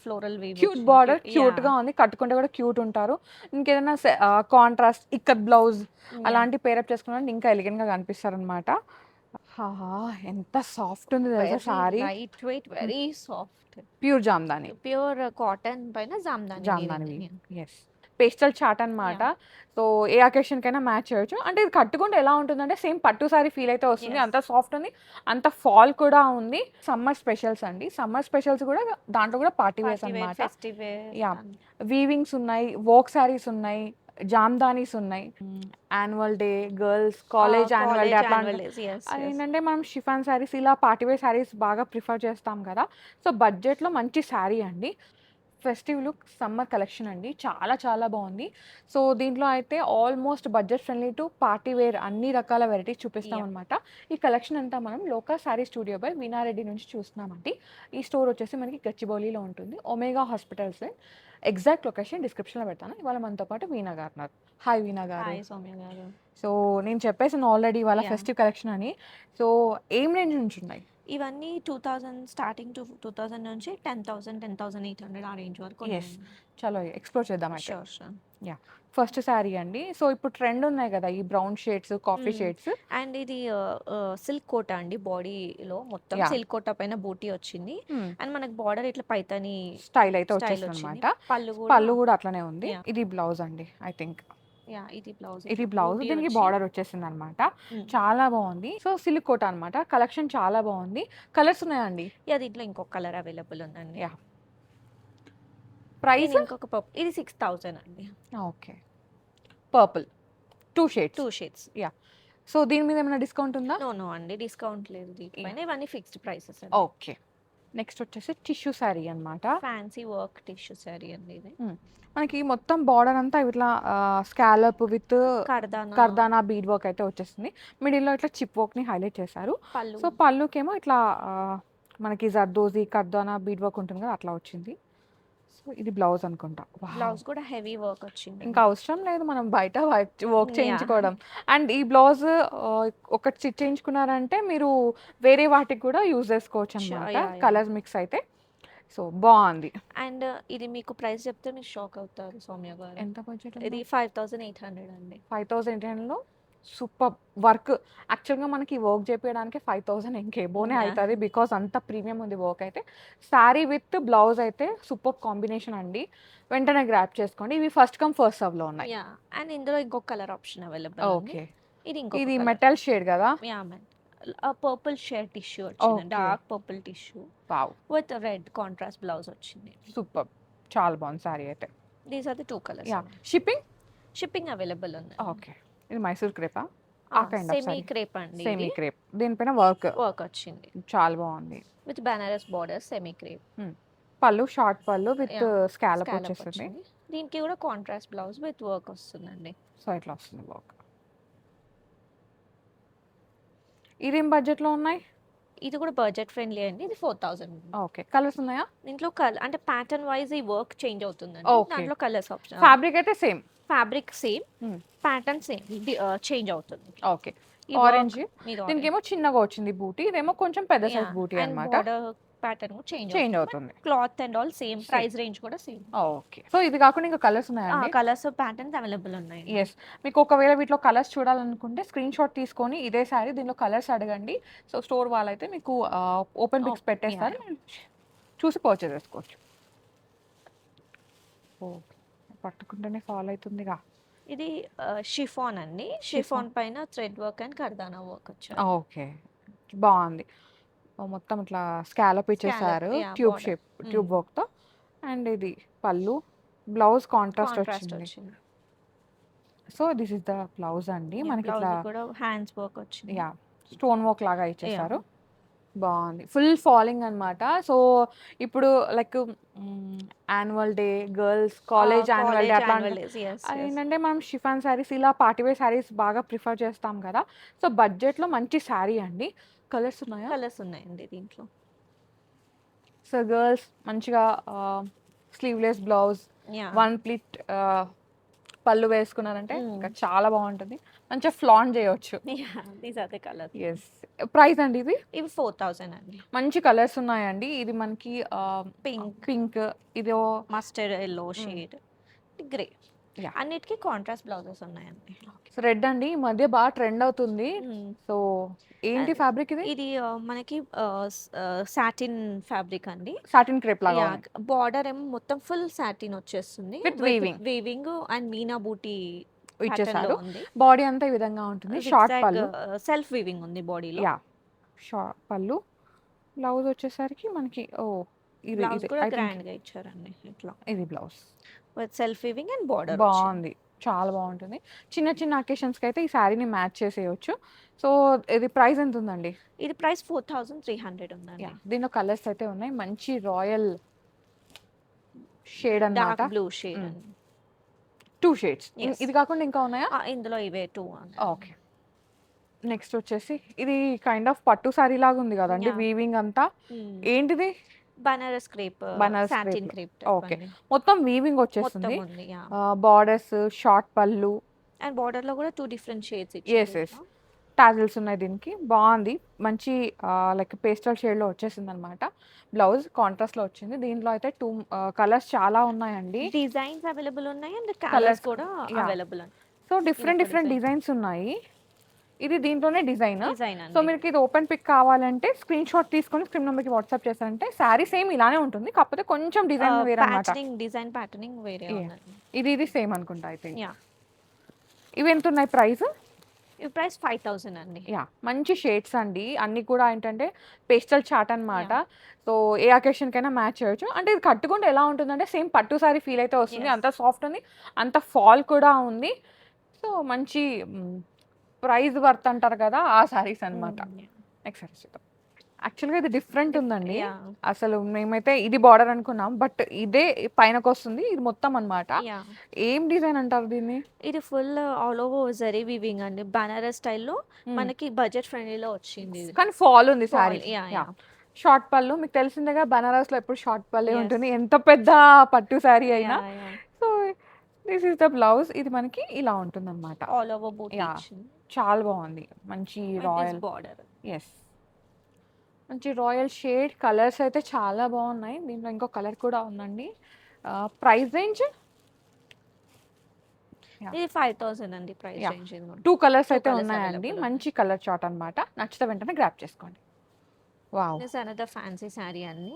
Floral weave cute border, క్యూట్గా ఉంది, కట్టుకుంటే కూడా క్యూట్ ఉంటారు. ఇంకేదైనా కాంట్రాస్ట్ ఇక్కత్ బ్లౌజ్ అలాంటి పేరప్ చేసుకున్నారంటే ఇంకా ఎలిగెంట్గా కనిపిస్తారు అనమాట. ఎంత సాఫ్ట్ ఉంది తెలుసా sari. Light weight, very soft, pure jamdani, pure cotton పైన జామ్దాని వీవింగ్. ఎస్. పేస్టల్ చాట్ అనమాట. సో ఏ అకేషన్ కైనా మ్యాచ్ చేయొచ్చు. అంటే ఇది కట్టుకుంటే ఎలా ఉంటుందంటే సేమ్ పట్టు సారీ ఫీల్ అయితే వస్తుంది. అంత సాఫ్ట్ ఉంది, అంత ఫాల్ కూడా ఉంది. సమ్మర్ స్పెషల్స్ అండి, సమ్మర్ స్పెషల్స్ కూడా దాంట్లో కూడా పార్టీ వేర్స్ అనమాట. యా, వీవింగ్స్ ఉన్నాయి, వోక్ సారీస్ ఉన్నాయి, జామ్దానీస్ ఉన్నాయి, annual day, girls college annual day అట్లా ఏంటంటే మనం షిఫాన్ శారీస్ ఇలా పార్టీవేర్ శారీస్ బాగా ప్రిఫర్ చేస్తాం కదా. సో బడ్జెట్లో మంచి శారీ అండి. ఫెస్టివ్ లుక్ సమ్మర్ కలెక్షన్ అండి, చాలా చాలా బాగుంది. సో దీంట్లో అయితే almost budget friendly to party wear అన్ని రకాల వెరైటీస్ చూపిస్తాం అనమాట. ఈ కలెక్షన్ అంతా మనం లోకా శారీ స్టూడియో బై వీణారెడ్డి నుంచి చూస్తున్నామండి. ఈ స్టోర్ వచ్చేసి మనకి గచ్చిబౌలిలో ఉంటుంది, ఒమేగా హాస్పిటల్స్. ఎగ్జాక్ట్ లొకేషన్ డిస్క్రిప్షన్లో పెడతాను. ఇవాళ మనతో పాటు వీణా గారు ఉన్నారు. హాయ్ వీణా గారు. సౌమ్య గారు. సో నేను చెప్పేసాను ఆల్రెడీ ఇవాళ ఫెస్టివ్ కలెక్షన్ అని. సో ఏం రేంజ్ నుంచి ఉన్నాయి ఇవన్నీ? 2000 స్టార్టింగ్ టు 2000 నుంచి 10,000, 10,800 ఆ రేంజ్ వరకు. ఎస్, చలో ఎక్స్ప్లోర్ చేద్దాం అయితే. Sure sure. Yeah, first sari అండి. సో ఇప్పుడు ట్రెండ్ ఉన్నాయి కదా ఈ brown shades, coffee shades. And ఇది సిల్క్ కోట అండి, బాడీలో మొత్తం సిల్క్ కోట పైన బూటీ వచ్చింది. అండ్ మనకి బార్డర్ ఇట్లా పైతాని స్టైల్ అయితే వచ్చేసింది అనమాట. పళ్ళు కూడా అట్లనే ఉంది. ఇది బ్లౌజ్ అండి ఐ థింక్. ఇది బ్లౌజ్, దీనికి బార్డర్ వచ్చేసింది అనమాట. చాలా బాగుంది. సో సిల్క్ కోట అనమాట. కలెక్షన్ చాలా బాగుంది. కలర్స్ ఉన్నాయండి. దీంట్లో ఇంకొక కలర్ అవైలబుల్ ఉందండి. యా, ప్రైస్ ఇంకొక పర్పుల్, ఇది 6,000 అండి. Okay, purple 2 shades. Yeah, so దీని మీద ఏమైనా డిస్కౌంట్ ఉందా? నో అండి, డిస్కౌంట్ లేదు దీనిపైన. ఇవన్నీ ఫిక్స్డ్ ప్రైసెస్. ఓకే, నెక్స్ట్ వచ్చేసి టిష్యూ శారీ అనమాట. ఫ్యాన్సీ వర్క్ టిష్యూ శారీ అండి ఇది. మనకి మొత్తం బార్డర్ అంతా ఇట్లా స్కాలప్ విత్ కర్దానా బీడ్ వర్క్ అయితే వచ్చేస్తుంది. మిడిల్లో ఇట్లా చిప్ వర్క్ ని హైలైట్ చేశారు. సో పళ్ళుకేమో ఇట్లా మనకి జర్దోజీ కర్దానా బీడ్ వర్క్ ఉంటుంది కదా, అట్లా వచ్చింది. సో ఇది బ్లౌజ్ అనుకుంటా. బ్లౌజ్ కూడా హెవీ వర్క్ వచ్చింది, ఇంకా అవసరం లేదు మనం బయట వర్క్ చేయించుకోవడం. అండ్ ఈ బ్లౌజ్ ఒకటి స్టిచ్ చేయించుకున్నారంటే మీరు వేరే వాటికి కూడా యూజ్ చేసుకోవచ్చు అనమాట, కలర్స్ మిక్స్ అయితే. సో బాగుంది. అండ్ ఇది మీకు ప్రైస్ చెప్తే మీరు షాక్ అవుతారు సౌమ్య గారు. ఎంత బడ్జెట్? ఇది 5,800 అండి. 5,800లో సూపర్ వర్క్. యాక్చువల్గా మనకి వర్క్ చేపించడానికి 5,000 ఇంకేబోనే అవుతుంది, బికాస్ అంత ప్రీమియం ఉంది వర్క్ అయితే. శారీ విత్ బ్లౌజ్ అయితే సూపర్ కాంబినేషన్ అండి, వెంటనే గ్రాప్ చేసుకోండి. ఇవి ఫస్ట్ కమ్ ఫస్ట్ సర్వ్ లో ఉన్నాయి. అండ్ ఇందులో ఇంకొక కలర్ ఆప్షన్ అవైలబుల్. ఓకే, ఇది మెటల్ షేడ్ కదా. పర్పుల్ షేడ్ టిష్యూ వచ్చింది, dark purple tissue. Wow, with red contrast blouse వచ్చింది. సూపర్, చాలా బాగుంది సారీ అయితే. These are the 2 colours. Shipping available ఉంది. ఓకే, ఇది మైసూర్ క్రేపా? సెమీ క్రేప్ అండి. సెమీ క్రేప్, దీనిపైన వర్క్ వచ్చింది, చాలా బాగుంది. With Banaras border, semi crepe. పళ్ళు షార్ట్ పళ్ళు విత్ స్కాలప్ వచ్చేస్తుంది. దీనికి కూడా కాంట్రాస్ట్ బ్లౌజ్ విత్ వర్క్ వస్తుందండి. సో ఇట్లా వస్తుంది వర్క్. ఇదేం బడ్జెట్ లో ఉన్నాయి? ఇది కూడా బడ్జెట్ ఫ్రెండ్లీ అండి, ఇది 4,000. ఓకే, కలర్స్ ఉన్నాయా? దీంట్లో అంటే ప్యాటర్న్ వైజ్ ఈ వర్క్ చేంజ్ అవుతుందండి. దాంట్లో కలర్స్ ఆప్షన్. ఫ్యాబ్రిక్ అయితే same, fabric same, pattern same, change అవుతుంది. Okay, orange. దీనికి ఏమో చిన్నగా వచ్చింది బూటీ, ఇదేమో కొంచెం పెద్ద సైజ్ బూటీ అన్నమాట. ప్యాటర్న్ చేంజ్ అవుతుంది. Cloth and all same, price range కూడా సేమ్. ఓకే, సో ఇది కాకుండా ఇంకా కలర్స్ ఉన్నాయా? కలర్స్ ప్యాటర్న్స్ అవైలబుల్ ఉన్నాయి. ఎస్, మీకు ఒకవేళ వీటిలో కలర్స్ చూడాలనుకుంటే స్క్రీన్ షాట్ తీసుకొని ఇదే సారీ దీనిలో కలర్స్ అడగండి. సో స్టోర్ వాళ్ళైతే మీకు ఓపెన్ పిక్స్ పెట్టేస్తారు, చూసి పర్చేస్ చేసుకోవచ్చు. పట్టుకుంటేనే ఫాలో అవుతుందిగా. ఇది షిఫాన్ అండి, షిఫాన్ పైన థ్రెడ్ వర్క్ అండ్ కర్దానా వర్క్ వచ్చాయి. ఓకే, బాగుంది. మొత్తం ఇట్లా స్కాలప్ ఇచ్చేసారు ట్యూబ్ వర్క్ తో. అండ్ ఇది పళ్ళు, బ్లౌజ్ కాంట్రాస్ట్ వచ్చింది. So this is the blouse అండి. మనకి ఇట్లా హ్యాండ్స్ వర్క్ వచ్చింది, యా స్టోన్ వర్క్ లాగా ఇచ్చేసారు. బాగుంది, ఫుల్ ఫాలింగ్ అనమాట. సో ఇప్పుడు like annual day, girls college annual day అట్లా ఏంటంటే మనం షిఫాన్ శారీస్ ఇలా పార్టీవేర్ శారీస్ బాగా ప్రిఫర్ చేస్తాం కదా. సో బడ్జెట్లో మంచి శారీ అండి. కలర్స్ ఉన్నాయా? కలర్స్ ఉన్నాయండి దీంట్లో. సో గర్ల్స్ మంచిగా స్లీవ్లెస్ బ్లౌజ్, 1 ప్లీట్ పళ్ళు వేసుకున్నారంటే ఇంకా చాలా బాగుంటుంది. మంచిగా ఫ్లాంట్ చేయొచ్చు. These are the colour. Yes. Price అండి ఇది? ఇవి 4000 అండి. మంచి కలర్స్ ఉన్నాయండి. ఇది మనకి పింక్, పింక్, ఇదో mustard yellow shade, grey. Yeah! అన్నిటికీ కాంట్రాస్ట్ బ్లౌజెస్ ఉన్నాయండి. సో రెడ్ అండి ఈ మధ్య బాగా ట్రెండ్ అవుతుంది. సో ఏంటి ఫ్యాబ్రిక్ ఇది? ఇది మనకి సాటిన్ ఫ్యాబ్రిక్ అండి. సాటిన్ క్రేప్ లాగా ఉంది. బార్డర్ ఏమో మొత్తం ఫుల్ సాటిన్ వచ్చేస్తుంది With weaving. వీవింగ్ అండ్ మీనా బూటీ ఇచ్చేసారు. ఉంది. బాడీ అంతా ఈ విధంగా ఉంటుంది. షార్ట్ పళ్ళు. సెల్ఫ్ వీవింగ్ ఉంది బాడీలో. యా పళ్ళు. బ్లౌజ్ వచ్చేసరికి మనకి ఇది బ్లౌజ్ ఇది కూడా I think గ్రాండ్ గా ఇచ్చారండి ఇట్లా ఇది blouse. With self weaving and border. బాగుంది. చాలా బాగుంటుంది. చిన్న చిన్న అకేషన్స్కి అయితే ఈ శారీని మ్యాచ్ చేసేయచ్చు. సో ఇది ప్రైస్ ఎంత ఉందండి? ఇది ప్రైస్ 4300 ఉందండి. యా దీనిలో కలర్స్ అయితే ఉన్నాయి. మంచి రాయల్ షేడ్ అన్నమాట. డార్క్ బ్లూ షేడ్ అండి. 2 షేడ్స్. Yes. ఇది కాకుండా ఇంకా ఉన్నాయా? ఇందులో ఇవే 2 ఓకే. నెక్స్ట్ వచ్చేసి ఇది కైండ్ ఆఫ్ పట్టు సారీ లాగా ఉంది కదండి. Yeah. వీవింగ్ అంతా ఏంటిది? Banaras crepe, Banaras satin crepe. Crepe okay. మొత్తం వీవింగ్ మొత్తం వచ్చేస్తుంది. ఉంది. బార్డర్స్, షార్ట్ పళ్ళు, అండ్ బార్డర్ లో కూడా 2 డిఫరెంట్ షేడ్స్ ఎస్ ఎస్ టాజిల్స్ ఉన్నాయి దీనికి. బాగుంది. మంచి లైక్ పేస్టల్ షేడ్లో వచ్చేసింది అనమాట. బ్లౌజ్ కాంట్రాస్ట్లో వచ్చింది. దీంట్లో అయితే 2 కలర్స్ చాలా ఉన్నాయండి. డిజైన్స్ అవైలబుల్ ఉన్నాయి అండ్ Colours కలర్స్ కూడా yeah. అవైలబుల్ ఉన్నాయి. సో డిఫరెంట్ ఇంకొక design. డిజైన్స్ ఉన్నాయి. ఇది దీంట్లోనే డిజైన్. డిజైన్ సో మీకు ఇది ఓపెన్ పిక్ కావాలంటే స్క్రీన్ షాట్ తీసుకొని స్క్రీన్ నెంబర్కి వాట్సాప్ చేశారంటే శారీ సేమ్ ఇలానే ఉంటుంది. కాకపోతే కొంచెం డిజైన్ వేరే అనమాట. డిజైన్ ప్యాటర్నింగ్ వేరే Yeah. ఉందండి. ఇది సేమ్ అనుకుంటా అయితే. యా ఇవి ఎంత ఉన్నాయి ప్రైస్? ఈ ప్రైస్ 5000 అండి. యా మంచి షేడ్స్ అండి. అన్ని కూడా ఏంటంటే పేస్టల్ చాట్ అన్నమాట. సో ఏ అకేషన్ కైనా మ్యాచ్ చేయొచ్చు. అంటే ఇది కట్టుకుంటే ఎలా ఉంటుందంటే సేమ్ పట్టు సారీ ఫీల్ అయితే వస్తుంది. Yes. అంత సాఫ్ట్ ఉంది, అంత ఫాల్ కూడా ఉంది. సో మంచి ప్రైస్ వర్త్ అంటారు కదా ఆ సారీస్ అన్నమాట. నెక్స్ట్ సారీస్ చూద్దాం. యాక్చువల్గా ఇది డిఫరెంట్ ఉందండి. Yeah. అసలు మేమైతే ఇది బార్డర్ అనుకున్నాం, బట్ ఇదే పైనకు వస్తుంది. ఇది మొత్తం అన్నమాట. Yeah. ఏం డిజైన్ అంటారు దీన్ని? ఇది full all over zari weaving అండి. బనారస్ స్టైల్లో మనకి బడ్జెట్ ఫ్రెండ్లీలో వచ్చింది ఇది. కానీ ఫాల్ ఉంది సారీ. Yeah. షార్ట్ పళ్ళు మీకు తెలిసిందేగా, బనారస్ లో ఎప్పుడు షార్ట్ పల్లే Yes. ఉంటుంది ఎంత పెద్ద పట్టు సారీ అయినా. Yeah. So this is the blouse. ఇది మనకి ఇలా ఉంటుంది అనమాట. ఆల్ ఓవర్ బూటీ Yeah. ఇచ్చింది. చాలా బాగుంది. మంచి రాయల్ బార్డర్. ఎస్ మంచి రాయల్ షేడ్. కలర్స్ అయితే చాలా బాగున్నాయి. దీంట్లో ఇంకో కలర్ కూడా ఉందండి. ప్రైస్ రేంజ్ ఇది 5000 అండి price Yeah. Range. 2 colours Two అయితే colours ఉన్నాయండి. available మంచి కలర్ చార్ట్ అన్నమాట. నచ్చితే వెంటనే గ్రాప్ చేసుకోండి. Wow. This another fancy sorry అండి.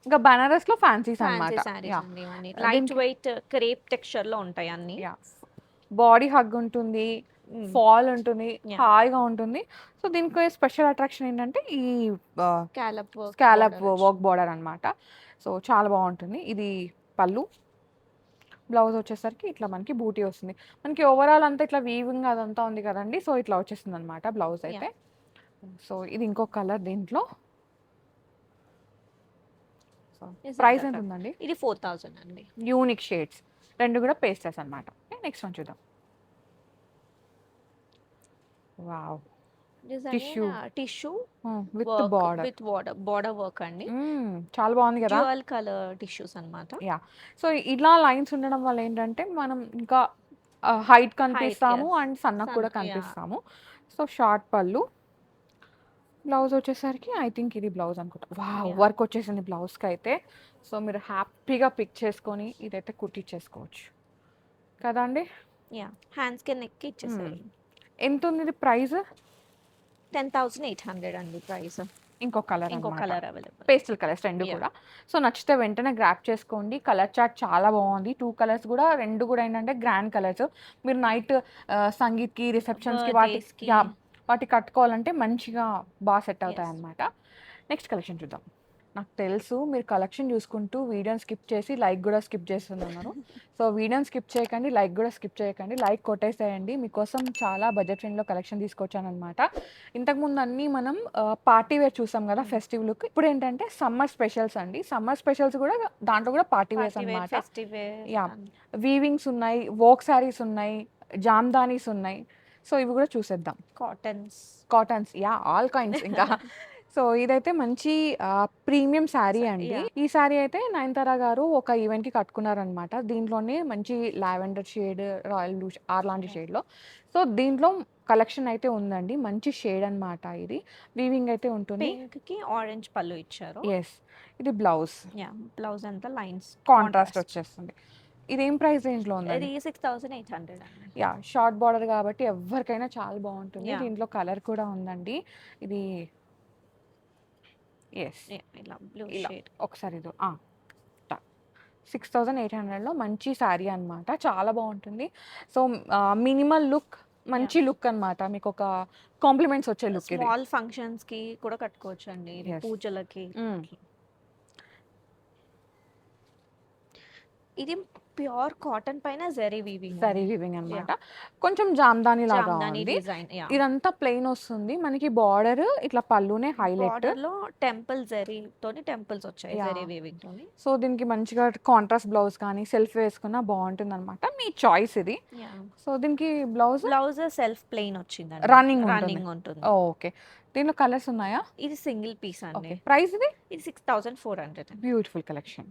ఇంకా బనారస్ లో ఫ్యాన్సీస్ ఫ్యాన్సీ అన్నమాట. సారీస్ అండి ఇవన్నీ. దీనికి- లైట్ వెయిట్ క్రేప్ టెక్స్చర్ లో ఉంటాయి అన్ని. బాడీ హగ్ ఉంటుంది, ఫాల్ ఉంటుంది, Yeah. హాయిగా ఉంటుంది. సో దీనికి స్పెషల్ అట్రాక్షన్ ఏంటంటే ఈ స్కాలప్ వర్క్ బార్డర్ అన్నమాట. సో చాలా బాగుంటుంది. ఇది పళ్ళు. బ్లౌజ్ వచ్చేసరికి ఇట్లా మనకి బూటీ వస్తుంది. మనకి ఓవరాల్ అంతా ఇట్లా వీవింగ్ అదంతా ఉంది కదండి. సో ఇట్లా వచ్చేస్తుంది అనమాట బ్లౌజ్ అయితే. సో ఇది ఇంకో కలర్ దీంట్లో. సో ప్రైస్ ఎంత ఉందండి? ఇది 4000 అండి. యూనిక్ షేడ్స్, రెండు కూడా పేస్టల్స్ అనమాట. నెక్స్ట్ వన్ చూద్దాం. Wow. Tissue. Tissue with border. With border work అండి. చాలా బాగుంది కదా. డ్యూయల్ కలర్ టిష్యూస్ అన్నమాట. యా సో ఇలా లైన్స్ ఉండడం వల్ల ఏంటంటే మనం ఇంకా హైట్ కనిపిస్తాము yes. అండ్ సన్నకు కూడా Yeah. కనిపిస్తాము. సో షార్ట్ పళ్ళు. బ్లౌజ్ వచ్చేసరికి ఐ థింక్ ఇది బ్లౌజ్ అనుకుంటా. Wow Yeah. వర్క్ వచ్చేసింది బ్లౌజ్కి అయితే. సో మీరు హ్యాపీగా పిక్ చేసుకొని ఇదైతే కుట్టించేసుకోవచ్చు కదండి. యా హ్యాండ్స్ కి నెక్ ఇచ్చేసారు. ఎంత ఉంది ఇది ప్రైస్? 10800 అండి ప్రైస్. ఇంకో కలర్ ఇంకో కలర్ అవైలబుల్. పేస్టల్ కలర్స్ రెండు Yeah. కూడా. సో నచ్చితే వెంటనే గ్రాప్ చేసుకోండి. కలర్ చార్ట్ చాలా బాగుంది. 2 కలర్స్ కూడా, రెండు కూడా ఏంటంటే గ్రాండ్ కలర్స్. మీరు నైట్ సంగీత్కి, రిసెప్షన్స్కి Birthdays కి. వాటి కట్టుకోవాలంటే మంచిగా బాగా సెట్ అవుతాయి Yes. అన్నమాట. నెక్స్ట్ కలెక్షన్ చూద్దాం. నాకు తెలుసు మీరు కలెక్షన్ చూసుకుంటూ వీడియోని స్కిప్ చేసి లైక్ కూడా స్కిప్ చేస్తున్నారు. సో వీడియోని స్కిప్ చేయకండి, లైక్ కూడా స్కిప్ చేయకండి. లైక్ కొట్టేసేయండి. మీకోసం చాలా బడ్జెట్ ఫ్రెండ్లో కలెక్షన్ తీసుకొచ్చానమాట. ఇంతకుముందు అన్నీ మనం పార్టీ వేర్ చూసాం కదా, ఫెస్టివ్ లుక్. ఇప్పుడు ఏంటంటే సమ్మర్ స్పెషల్స్ అండి. సమ్మర్ స్పెషల్స్ కూడా దాంట్లో కూడా పార్టీ వేర్స్ అన్నమాట. Yeah. వీవింగ్స్ ఉన్నాయి, వోక్ శారీస్ ఉన్నాయి, జామ్దానీస్ ఉన్నాయి. సో ఇవి కూడా చూసేద్దాం. కాటన్స్. Cottons, all kinds. ఇంకా సో ఇదైతే మంచి ప్రీమియం శారీ Sa- అండి. yeah. ఈ శారీ అయితే నయనతార గారు ఒక ఈవెంట్‌కి కట్టుకున్నారనమాట. దీంట్లోనే మంచి లావెండర్ షేడ్, రాయల్ బ్లూ లాంటి షేడ్‌లో. సో దీంట్లో కలెక్షన్ అయితే ఉందండి. మంచి షేడ్ అనమాట ఇది. వీవింగ్ అయితే ఉంటుంది. పింక్ కి ఆరెంజ్ పళ్ళు ఇచ్చారు. యెస్. ఇది బ్లౌజ్. యా బ్లౌజ్ అంతా లైన్స్ కాంట్రాస్ట్ వచ్చేస్తుంది. ఇదేం ప్రైస్ రేంజ్‌లో ఉందండి? ఇది 6800 అండి. యాహ్! షార్ట్ బార్డర్ కాబట్టి ఎవ్వరికైనా చాలా బావుంటుంది. Yeah. దీంట్లో కలర్ కూడా ఉందండి. ఇది యెస్. Yeah, ఇలా బ్లూ ఇలా షేడ్. ఒకసారి ఇది 6800లో మంచి శారీ అన్నమాట. చాలా బావుంటుంది. సో, మినిమల్ లుక్, మంచి లుక్ అన్నమాట. మీకొక కాంప్లిమెంట్స్ వచ్చే లుక్ ఇది. స్మాల్ ఫంక్షన్స్ కి కూడా కట్టుకోవచ్చండి. Yes. పూజలకి. హ్మ్. ఇది ప్యూర్ కాటన్ పైన జరీ వీవింగ్. జరీ వీవింగ్ అన్నమాట. కొంచెం జామ్దాని లాగా జామ్దాని ఉంది. డిజైన్. యా. ఇదంతా ప్లెయిన్ వస్తుంది. మనకి బార్డర్ ఇట్లా పళ్ళునే హైలైట్. బార్డర్ లో టెంపుల్ జరీ తోని టెంపుల్స్ వచ్చాయి. Yeah. జరీ వీవింగ్ తోని. సో దీనికి మంచిగా కాంట్రాస్ట్ బ్లౌజ్ కానీ సెల్ఫ్ వేసుకున్నా బాగుంటుందన్నమాట. మీ చాయిస్ ఇది. యా. సో దీనికి బ్లౌజ్ బ్లౌజ్ సెల్ఫ్ ప్లెయిన్ వచ్చిందండి. రన్నింగ్ ఉంటుంది. రన్నింగ్ ఉంటుంది. ఓకే. దీనిలో కలర్స్ ఉన్నాయా? ఇది సింగిల్ పీస్ అండి. ఓకే. ప్రైస్ ఇది? ఇది 6400. Beautiful collection.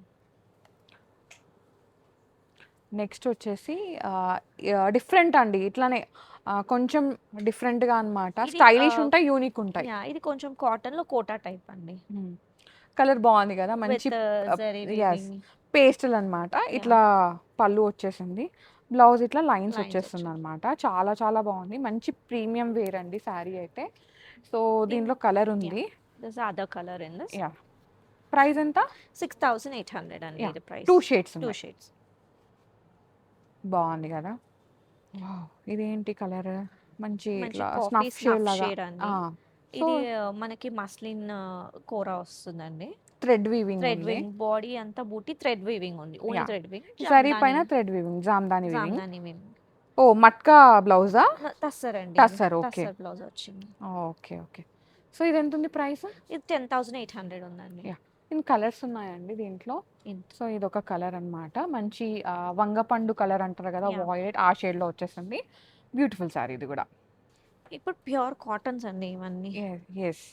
నెక్స్ట్ వచ్చేసి డిఫరెంట్ అండి. ఇట్లానే కొంచెం డిఫరెంట్‌గా అన్నమాట. ఇది, స్టైలిష్ ఉంటాయి, యూనిక్ ఉంటాయి. యా, ఇది కొంచెం కాటన్ లో కోటా టైప్ అండి. కలర్ బాగుంది కదా, మంచి with zari yes. Weaving. Pastel అన్నమాట. ఇట్లా పళ్ళు వచ్చేసింది. బ్లౌజ్ ఇట్లా లైన్స్ Lines వచ్చేస్తుంది అనమాట. చాలా చాలా బాగుంది. మంచి ప్రీమియం వేర్ అండి శారీ అయితే. సో దీంట్లో కలర్ ఉంది. This other colour in this. Yeah. Price ఎంత? 6800 అండి. Yeah. ఇది ప్రైస్. 2 షేడ్స్ టూ ఉన్నాయి. షేడ్స్. బాగుంది కదా. ఇదేంటి కలర్? మంచి మంచి ఇట్లా కాఫీ స్నఫ్ షేడ్ స్నఫ్ లాగా. షేడ్ అండి. ఇది మనకి మస్లిన్ కూర వస్తుందండి. థ్రెడ్ వీవింగ్ థ్రెడ్ ఉంది. వీవింగ్ బాడీ అంతా బూటీ థ్రెడ్ వీవింగ్ ఉంది. Only Yeah. Thread weaving. Sari పైన thread weaving, jamdani weaving. Jamdani weaving. Oh matka బ్లౌజా? టస్సర్ అండి. టస్సర్, okay. టస్సర్ బ్లౌజ్ వచ్చింది. Okay okay. సో ఇది ఎంత ఉంది ప్రైస్? ఇది 10800 ఉందండి. Yeah. ఇన్ కలర్స్ ఉన్నాయండి దీంట్లో. ఇంత. సో ఇదొక కలర్ అన్నమాట. మంచి వంగపండు కలర్ అంటారు కదా, Yeah. వాయిలెట్ ఆ షేడ్లో వచ్చేసింది. బ్యూటిఫుల్ సారీ ఇది కూడా. ఇప్పుడు ప్యూర్ కాటన్స్ అండి ఇవన్నీ. ఎస్.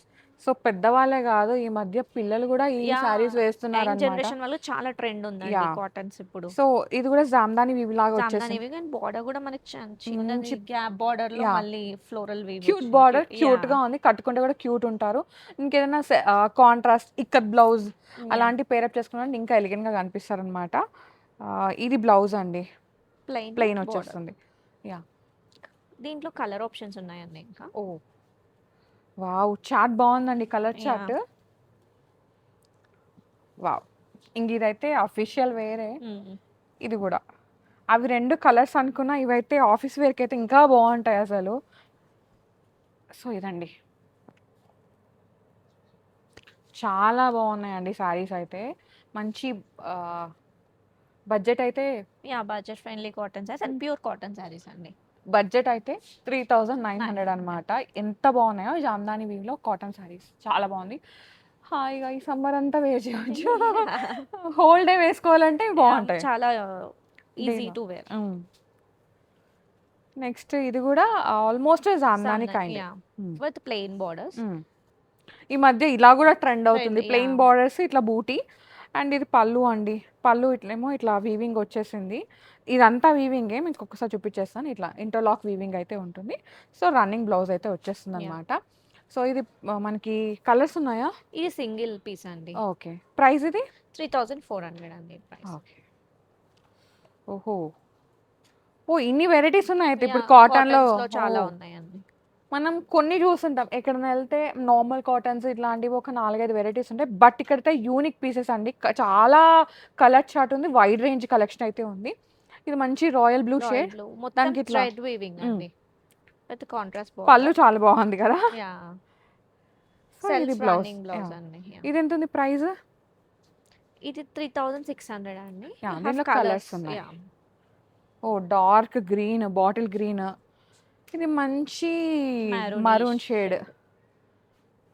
సో పెద్దవాళ్ళే కాదు, ఈ మధ్య పిల్లలు కూడా ఈ సారీస్ వేస్తున్నారు యంగ్ అన్నమాట. జనరేషన్ వాళ్ళు చాలా ట్రెండ్ ఉందండి Yeah. కాటన్స్ ఇప్పుడు. సో ఇది కూడా జామ్దాని వీవి లాగా జామ్దాని వచ్చేసింది. వీవింగ్ అండ్ బార్డర్ కూడా మనకి చిన్నది మంచి గ్యాప్ బార్డర్ లో Yeah. మళ్ళీ floral weaving. Cute border, cute గా ఉంది. కట్టుకుంటే కూడా క్యూట్ ఉంటారు. ఇంకేదైనా కాంట్రాస్ట్ ఇక్కత్ బ్లౌజ్ అలాంటి పేరప్ చేసుకున్నట్టు ఇంకా ఎలిగెంట్ గా కనిపిస్తారు అనమాట. ఇది బ్లౌజ్ అండి. ప్లెయిన్ వచ్చేస్తుంది. యా. దీంట్లో కలర్ ఆప్షన్స్ ఉన్నాయండి ఇంకా. ఓ వావ్, చాట్ బాగుందండి. Colour Yeah. చాట్. వావ్. ఇంక ఇదైతే అఫీషియల్ వేరే. ఇది కూడా అవి రెండు కలర్స్ అనుకున్నా, ఇవైతే ఆఫీస్ వేర్కి అయితే ఇంకా బాగుంటాయి అసలు. సో ఇదండి, చాలా బాగున్నాయండి శారీస్ అయితే. మంచి బడ్జెట్ అయితే yeah, budget friendly cotton saris and pure cotton saris అండి. బడ్జెట్ అయితే 3900 అనమాట. ఎంత బాగున్నాయో జామ్దాని వీవిలో కాటన్ శారీస్. చాలా బాగుంది. హాయిగా ఈ సమ్మర్ అంతా వేర్ చేయవచ్చు. హోల్ డే వేసుకోవాలంటే బాగుంటాయి. చాలా easy Day to wear. Next ఇది కూడా almost Jamdani kind. With plain borders. ఈ మధ్య ఇలా కూడా ట్రెండ్ అవుతుంది. Trend, plain yeah. బార్డర్స్ ఇట్లా బూటీ. అండ్ ఇది పళ్ళు అండి. పళ్ళు ఇట్లేమో ఇట్లా వీవింగ్ వచ్చేసింది. ఇదంతా వీవింగే, మీకు ఒక్కసారి చూపించేస్తాను. ఇట్లా ఇంటర్లాక్ వీవింగ్ అయితే ఉంటుంది. సో రన్నింగ్ బ్లౌజ్ అయితే వచ్చేస్తుంది అనమాట. సో ఇది మనకి కలర్స్ ఉన్నాయా? ఇది సింగిల్ పీస్ అండి. ఓకే. ప్రైస్ ఇది? 3400 అండి ప్రైస్. ఓకే. ఓహో, ఓ ఇన్ని వెరైటీస్ ఉన్నాయి అయితే ఇప్పుడు Yeah, కాటన్లో. cottons లో చాలా ఉన్నాయండి. మనం కొన్ని చూస్తుంటాం, ఎక్కడైనా వెళ్తే నార్మల్ కాటన్స్ ఇట్లాంటివి ఒక 4-5 వెరైటీస్ ఉంటాయి. బట్ ఇక్కడైతే యూనిక్ పీసెస్ అండి. చాలా కలర్ చార్ట్ ఉంది, వైడ్ రేంజ్ కలెక్షన్ అయితే ఉంది. ఇది మంచి రాయల్ బ్లూ షేడ్. మొత్తం దానికి ఇట్లా థ్రెడ్ వీవింగ్ అండి. విత్ కాంట్రాస్ట్ పళ్ళు చాలా బాగుంది కదా. యా. సో సెల్ఫ్ ఇది బ్లౌజ్. రన్నింగ్ బ్లౌజ్ అండి. Yeah. ఇది ఎంత ఉంది ప్రైస్? ఇది 3600 అండి. Yeah, Have దీంట్లో colours. colours ఉన్నాయి. Yeah. ఓ డార్క్ గ్రీన్, బాటిల్ గ్రీన్. ఇది మంచి మరూన్ షేడ్.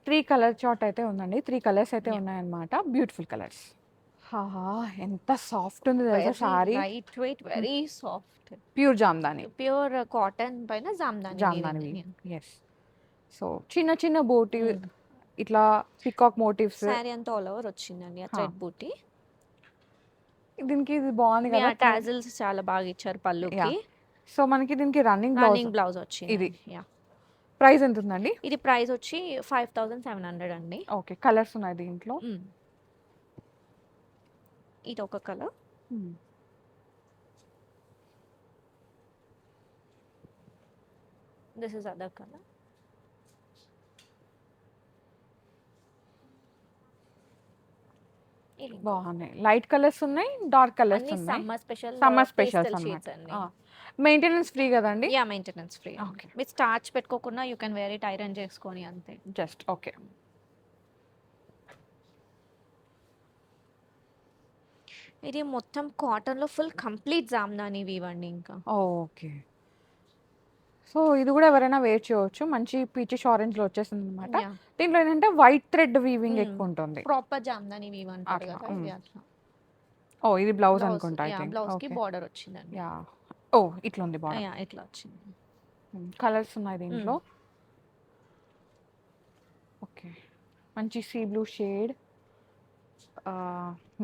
3 కలర్ చార్ట్ అయితే ఉందండి. 3 కలర్స్ అయితే ఉన్నాయన్నమాట. Beautiful colours. ఎంత సాఫ్ట్ ఉంది తెలుసా sari. Light weight, very soft. Pure jamdani. Pure cotton పైన జామ్దాని జామ్దాని. ఎస్. సో చిన్న చిన్న బూటీ ఇట్లా పికాక్ మోటివ్స్. శారీ అంతా ఆల్ ఓవర్ వచ్చిందండి ఆ థ్రెడ్ బూటీ. దీనికి ఇది బాగుంది కదా, టాజిల్స్ చాలా బాగా ఇచ్చారు పళ్ళుకి. సో మనకి దీనికి రన్నింగ్ బ్లౌజ్ వచ్చింది ఇది. యా. ప్రైస్ ఎంత ఉందండి? ఇది ప్రైస్ వచ్చి 5700 అండి. ఓకే, కలర్స్ ఉన్నాయి దీంట్లో. ఇది ఒక కలర్. This is other colour. బాగున్నాయి, లైట్ కలర్స్ ఉన్నాయి, డార్క్ కలర్స్ అన్ని ఉన్నాయి. సమ్మర్ స్పెషల్స్ స్పెషల్స్ అన్నమాట. మెయింటెనెన్స్ ఫ్రీ కదండి? Yeah, maintenance free. ఓకే, మీరు స్టార్చ్ పెట్టుకోకుండా you can wear it, iron చేసుకొని అంతే. Just okay. ఇది మొత్తం కాటన్ లో ఫుల్ కంప్లీట్ జామ్దాని ఇవ్వండి ఇంకా. ఓకే, సో ఇది కూడా ఎవరైనా వేర్ చేయవచ్చు. మంచి పీచిష్ ఆరెంజ్ లో వచ్చేసింది అనమాట. దీంట్లో ఏంటంటే వైట్ థ్రెడ్ వీవింగ్ ఎక్కువ ఉంటుంది. ప్రాపర్ జామ్దాని వీవ్ అంటారు అట్లా, కదా ఇవి అట్లా. ఓ ఇది బ్లౌజ్ అనుకుంటా. ఐ థింక్ బ్లౌజ్ కి బార్డర్ వచ్చిందండి. యా, ఓ ఇట్లా ఉంది బార్డర్. యా, ఇట్లా వచ్చింది. కలర్స్ ఉన్నాయి దీంట్లో. ఓకే, మంచి sea blue shade,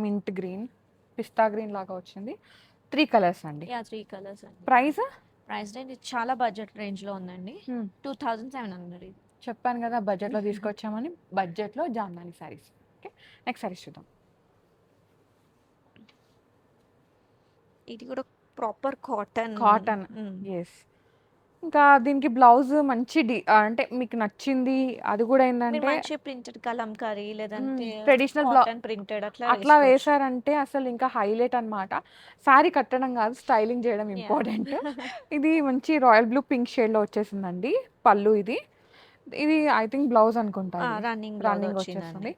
mint green, pista green లాగా వచ్చింది. 3 కలర్స్ అండి. యా, 3 కలర్స్ అండి. ప్రైస్ రేంజ్ చాలా బడ్జెట్ రేంజ్ లో ఉందండి. 2700. ఇది చెప్పాను కదా బడ్జెట్ లో తీసుకొచ్చామని. బడ్జెట్ లో జామ్దాని సారీస్. ఓకే, నెక్స్ట్ సారీస్ చూద్దాం. ఇది కూడా ప్రాపర్ కాటన్. ఎస్. ఇంకా దీనికి బ్లౌజ్ మంచి అంటే మీకు నచ్చింది అది కూడా ఏంటంటే మంచి ప్రింటెడ్ కలంకారీ లేదంటే ట్రెడిషనల్ ప్రింటెడ్ అట్లా వేసారంటే అసలు ఇంకా హైలైట్ అన్నమాట. సారీ కట్టడం కాదు, స్టైలింగ్ చేయడం ఇంపార్టెంట్. ఇది మంచి రాయల్ బ్లూ పింక్ షేడ్ లో వచ్చేసిందండి పళ్ళు. ఇది ఐ థింక్ బ్లౌజ్ అనుకుంటా, రన్నింగ్ వచ్చేస్తుంది.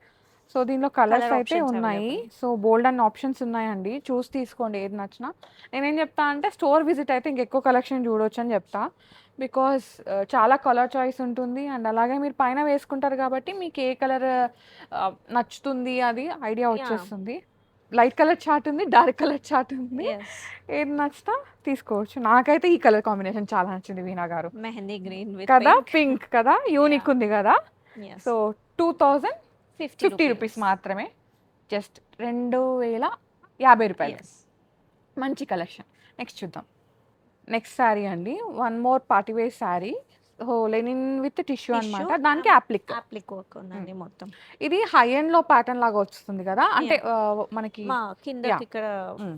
సో దీనిలో కలర్స్ అయితే ఉన్నాయి. సో బోల్డ్ అండ్ ఆప్షన్స్ ఉన్నాయండి, చూసి తీసుకోండి ఏది నచ్చినా. నేనేం చెప్తా అంటే స్టోర్ విజిట్ అయితే ఇంకెక్కువ కలెక్షన్ చూడొచ్చు అని చెప్తా. బికాస్ చాలా కలర్ చాయిస్ ఉంటుంది. అండ్ అలాగే మీరు పైన వేసుకుంటారు కాబట్టి మీకు ఏ కలర్ నచ్చుతుంది అది ఐడియా వచ్చేస్తుంది. లైట్ కలర్ చార్ట్ ఉంది, డార్క్ కలర్ చార్ట్ ఉంది. ఏది నచ్చినా తీసుకోవచ్చు. నాకైతే ఈ కలర్ కాంబినేషన్ చాలా నచ్చింది వీణా గారు. మెహందీ గ్రీన్ కదా, పింక్ కదా, యూనిక్ ఉంది కదా. సో 2050 రూపీస్ మాత్రమే, జస్ట్ 2050 రూపాయలు. మంచి కలెక్షన్. నెక్స్ట్ చూద్దాం. నెక్స్ట్ శారీ అండి, one more party wear sari. Linen with tissue అన్నమాట. దానికి అప్లిక్ వర్క్ ఉందండి మొత్తం. ఇది హై ఎండ్ లో ప్యాటర్న్ లాగా వస్తుంది కదా, అంటే మనకి కింద ఇక్కడ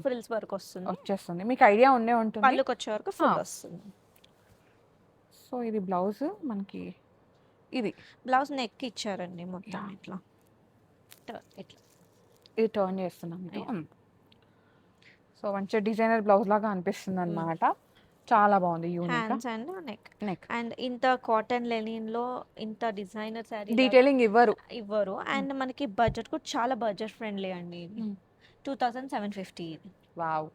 ఫ్రిల్స్ వర్క్ వచ్చేస్తుంది. మీకు ఐడియా ఉండే ఉంటుంది. పళ్ళుకి వచ్చే వరకు ఫుల్ వస్తుంది. సో ఇది బ్లౌజ్ మనకి. ఇది బ్లౌజ్ నెక్ ఇచ్చారండి మొత్తం ఇట్లా ఇది టర్న్ చేస్తున్నాం. సో మంచి డిజైనర్ బ్లౌజ్ లాగా అనిపిస్తుంది అన్నమాట. చాలా బాగుంది, యూనిక్. నెక్ అండ్ ఇంత కాటన్ లెనిన్ లో ఇంత డిజైనర్ సారీ డీటెయిలింగ్ ఇవ్వరు. అండ్ మనకి బడ్జెట్ కూడా చాలా బడ్జెట్ ఫ్రెండ్లీ అండి. 2750. వావ్,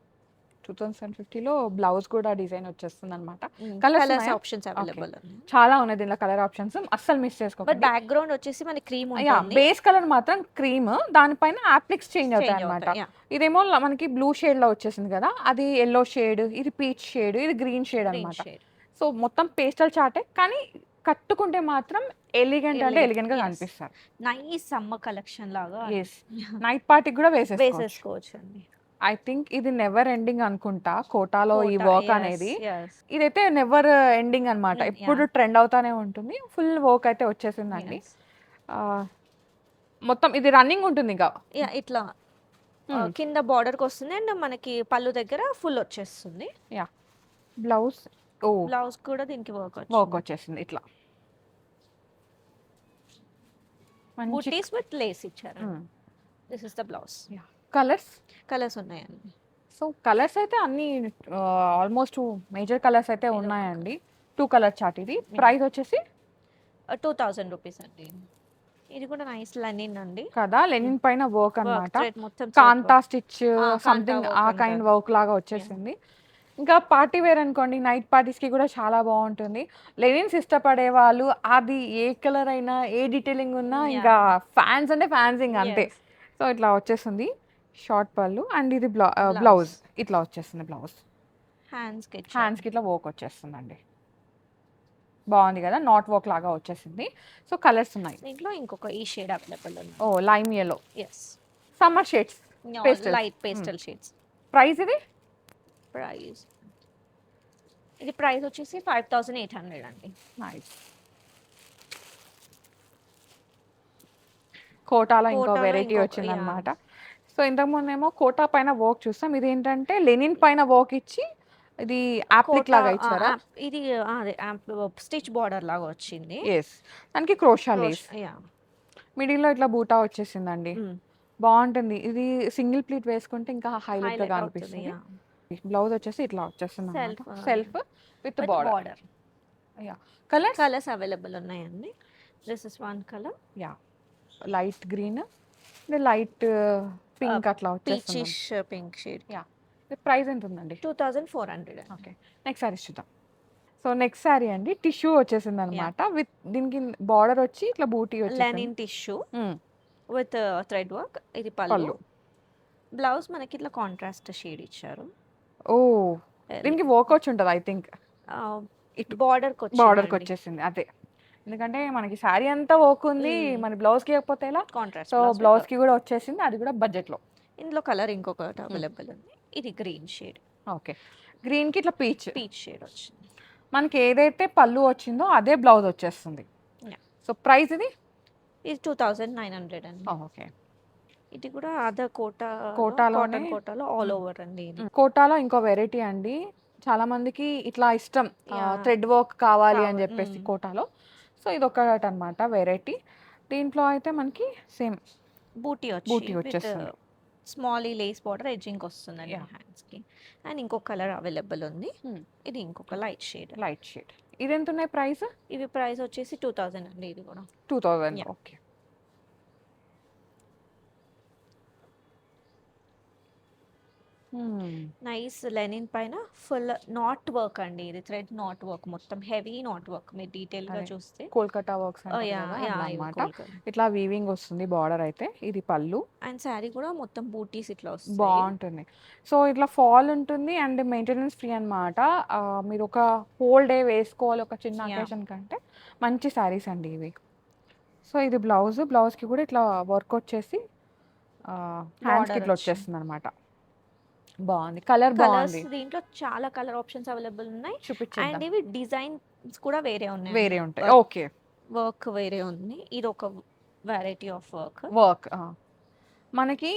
2050లో బ్లౌజ్ కూడా డిజైన్ వచ్చేస్తుంది అనమాట. కలర్స్ ఆప్షన్స్ అవైలబుల్ చాలా ఉన్నాయి దీనిలో, కలర్ ఆప్షన్స్ అస్సలు మిస్ చేసుకోండి. బట్ బ్యాక్ గ్రౌండ్ వచ్చేసి మన క్రీమ్ ఉంటుంది. బేస్ కలర్ మాత్రం క్రీమ్, దానిపైన అప్లిక్స్ చేంజ్ అవుతాయి అనమాట. ఇదేమో మనకి బ్లూ షేడ్ లో వచ్చేసింది కదా, అది ఎల్లో షేడ్, ఇది పీచ్ షేడ్, ఇది గ్రీన్ షేడ్ అనమాట. సో మొత్తం పేస్టల్ చాటే, కానీ కట్టుకుంటే మాత్రం ఎలిగెంట్ అంటే ఎలిగెంట్ గా కనిపిస్తారు. నైస్ సమ్మర్ కలెక్షన్ లాగా. నైట్ పార్టీకి కూడా వేసేసుకోవచ్చు అండి. ఐ థింక్ ఇది నెవర్ ఎండింగ్ అనుకుంటా కోటాలో ఈ వర్క్ అనేది. ఇదైతే నెవర్ ఎండింగ్ అన్నమాట, ఎప్పుడు ట్రెండ్ అవుతానే ఉంటుంది. ఫుల్ వర్క్ అయితే వచ్చేసిందండి. మొత్తం ఇది రన్నింగ్ ఉంటుంది ఇంకా ఇట్లా కింద బార్డర్ కి వస్తుంది అండ్ మనకి పళ్ళు దగ్గర ఫుల్ వచ్చేస్తుంది. బ్లౌజ్ కూడా దీనికి వర్క్ వచ్చేసింది ఇట్లా. బూటీస్ విత్ లేస్ ఇచ్చారు. This is the blouse. Colours ఉన్నాయండి. సో కలర్స్ అయితే అన్ని ఆల్మోస్ట్ మేజర్ కలర్స్ అయితే ఉన్నాయండి. 2 కలర్ చార్ట్. ఇది ప్రైస్ వచ్చేసి 2000 రూపీస్ అండి. ఇది కూడా నైస్ లెనిన్ అండి కదా, లెనిన్ పైన వర్క్ అన్నమాట. కాంతా స్టిచ్ సంథింగ్ ఆ కైండ్ వర్క్ లాగా వచ్చేసింది. ఇంకా పార్టీ వేర్ అనుకోండి, నైట్ పార్టీస్ కి కూడా చాలా బాగుంటుంది. లెనిన్స్ ఇష్టపడే వాళ్ళు అది ఏ కలర్ అయినా ఏ డీటెయిలింగ్ ఉన్నా ఇంకా ఫ్యాన్స్ అంటే ఫ్యాన్స్ ఇంకా అంతే. సో ఇట్లా వచ్చేస్తుంది షార్ట్ పళ్ళు. అండ్ ఇది బ్లౌజ్ ఇట్లా వచ్చేస్తుంది. బ్లౌజ్ హ్యాండ్స్ కి ఇట్లా వర్క్ వచ్చేస్తుందండి. బాగుంది కదా, నాట్ వర్క్ లాగా వచ్చేసింది. సో కలర్స్ ఉన్నాయి. దీంట్లో ఇంకొక ఈ షేడ్ అవైలబుల్ ఉంది. Oh lime yellow, yes, summer shades, pastel. Light pastel shades. Price ఇది ప్రైస్, ఇది ప్రైస్ వచ్చేసి 5800 అండి. నైస్. కోటాలో ఇంకో కోటాలో వెరైటీ ఇంకొక, వచ్చిందనమాట. సో ఇంతకుముందు ఏమో కోటా పైన వర్క్ చూస్తాం, ఇది ఏంటంటే లెనిన్ పైన వర్క్ ఇచ్చి ఇది యాప్లిక్ లాగా ఇచ్చారా? ఇది అదే స్టిచ్ బార్డర్ లాగా వచ్చింది. ఎస్, దానికి క్రోషా లేస్, మిడిల్లో ఇట్లా బూటా వచ్చేసిందండి. బాగుంటుంది ఇది. సింగిల్ ప్లీట్ వేసుకుంటే ఇంకా హైలైట్ గా అనిపిస్తుంది. బ్లౌజ్ వచ్చేసి ఇట్లా వచ్చేస్తుంది, self with border. Yeah, colours available ఉన్నాయండి. This is one colour, yeah, light green, light pink అట్లా వచ్చేస్తుంది. Peachish pink shade. Yeah, price ఎంత ఉందండి? 2400. ఓకే, నెక్స్ట్ సారీ చూద్దాం. సో నెక్స్ట్ సారీ అండి టిష్యూ వచ్చేసింది అనమాట. విత్ దీనికి బార్డర్ వచ్చి ఇట్లా బూటీ వచ్చి linen tissue with thread work. ఇది పళ్ళు. బ్లౌజ్ మనకి ఇట్లా కాంట్రాస్ట్ షేడ్ ఇచ్చారు. ఓ, దీనికి వర్క్ వచ్చి ఉంటుంది ఐ థింక్. బార్డర్కి వచ్చేసింది అదే, ఎందుకంటే మనకి శారీ అంతా వర్క్ ఉంది, మన బ్లౌజ్కి ఇవ్వకపోతే ఎలా? కాంట్రాస్ట్. సో బ్లౌజ్కి కూడా వచ్చేసింది, అది కూడా బడ్జెట్లో. ఇందులో కలర్ ఇంకొకటి అవైలబుల్ ఉంది. ఇది గ్రీన్ షేడ్. ఓకే, గ్రీన్కి ఇట్లా పీచ్ షేడ్ వచ్చింది. మనకి ఏదైతే పళ్ళు వచ్చిందో అదే బ్లౌజ్ వచ్చేస్తుంది. సో ప్రైస్ ఇది 2900 అండి. ఓకే, ఇది కూడా అదర్ కోటాలో ఆల్ ఓవర్ అండి. కోటాలో ఇంకో వెరైటీ అండి, చాలా మందికి ఇట్లా ఇష్టం, థ్రెడ్ వర్క్ కావాలి అని చెప్పేసి కోటాలో. సో ఇది ఒకటి అనమాట వెరైటీ. దీంట్లో అయితే మనకి సేమ్ బూటీ వచ్చేస్తుంది. స్మాల్ లేస్ బార్డర్ ఎడ్జింగ్ వస్తుందండి హ్యాండ్స్ కి. అండ్ ఇంకొక కలర్ అవైలబుల్ ఉంది. ఇది ఇంకొక లైట్ షేడ్. ఇది ఎంత ఉన్నాయి ప్రైస్? ఇవి ప్రైస్ వచ్చేసి 2000 అండి. ఇది కూడా 2000. ఓకే, నైస్ లెనిన్ పైన ఫుల్ నాట్ వర్క్ అండి. ఇది థ్రెడ్ నాట్ వర్క్, మొత్తం హెవీ నాట్ వర్క్. మీరు డీటెయిల్ గా చూస్తే కోల్కతా వర్క్స్ అన్నమాట. ఇట్లా వీవింగ్ వస్తుంది బార్డర్ అయితే. ఇది పళ్ళు అండ్ శారీ కూడా మొత్తం బూటీస్ ఇట్లా వస్తుంది, బాగుంటుంది. సో ఇట్లా ఫాల్ ఉంటుంది అండ్ మెయింటెనెన్స్ ఫ్రీ అనమాట. మీరు ఒక హోల్ డే వేసుకోవాలి ఒక చిన్న అకేషన్ కంటే. మంచి శారీస్ అండి ఇవి. సో ఇది బ్లౌజ్కి కూడా ఇట్లా వర్క్ వచ్చేసి హ్యాండ్స్కి ఇట్లా వచ్చేస్తుంది అనమాట. బాగుంది, కలర్ బాగుంది. దీంట్లో చాలా కలర్ ఆప్షన్స్ అవైలబుల్ ఉన్నాయి. చూపించండి. అండ్ ఇవి డిజైన్స్ కూడా వేరే ఉంటాయి. ఓకే, వర్క్ వేరే ఉంది. ఇది ఒక వెరైటీ ఆఫ్ వర్క్. మనకి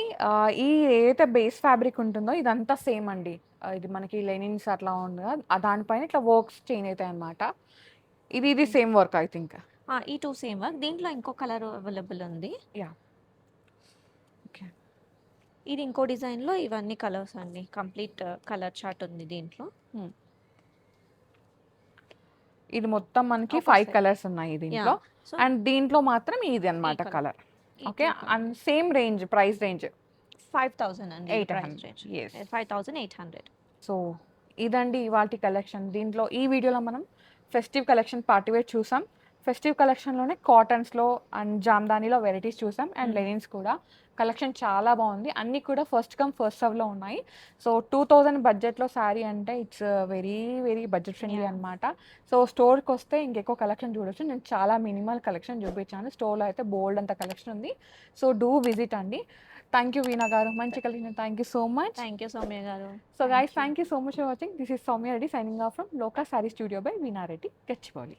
ఈ ఏదైతే బేస్ ఫ్యాబ్రిక్ ఉంటుందో ఇదంతా సేమ్ అండి. ఇది మనకి లెనిన్స్ అట్లా ఉండగా దానిపైన ఇట్లా వర్క్స్ చేంజ్ అవుతాయి అనమాట. ఇది సేమ్ వర్క్ ఐ థింక్. ఈ టూ సేమ్ వర్క్. దీంట్లో ఇంకో కలర్ అవైలబుల్ ఉంది. యా, ఓకే, ఇది ఇంకో డిజైన్ లో ఇవన్నీ కలర్స్ అండి. కంప్లీట్ కలర్ చార్ట్ ఉంది దీంట్లో. ఇది మొత్తం మనకి 5 కలర్స్ ఉన్నాయి దీంట్లో. అండ్ దీంట్లో మాత్రం ఇది అన్నమాట colour. Okay, and same range, price range 5000 అండి. 5800. సో ఇదండి ఇవాల్టి కలెక్షన్. దీంట్లో ఈ వీడియోలో మనం ఫెస్టివ్ కలెక్షన్ పార్టీవేర్ చూసాం. ఫెస్టివ్ కలెక్షన్లోనే కాటన్స్లో అండ్ జామ్దానీలో వెరైటీస్ చూసాం. అండ్ లెనిన్స్ కూడా కలెక్షన్ చాలా బాగుంది. అన్నీ కూడా ఫస్ట్ కమ్ ఫస్ట్ సర్వ్లో ఉన్నాయి. సో 2000 బడ్జెట్లో శారీ అంటే it's very very budget friendly అనమాట. సో స్టోర్కి వస్తే ఇంకెక్కువ కలెక్షన్ చూడొచ్చు. నేను చాలా మినిమల్ కలెక్షన్ చూపించాను. స్టోర్లో అయితే బోల్డ్ అంత కలెక్షన్ ఉంది. సో డూ విజిట్ అండి. థ్యాంక్ యూ వీణా గారు, మంచి collection. Thank you so much. Thank you Soumya garu. So guys, thank you so much for watching. This is Soumya Reddy signing off from Loka Saree Studio by Veena Reddy, Gachibowli.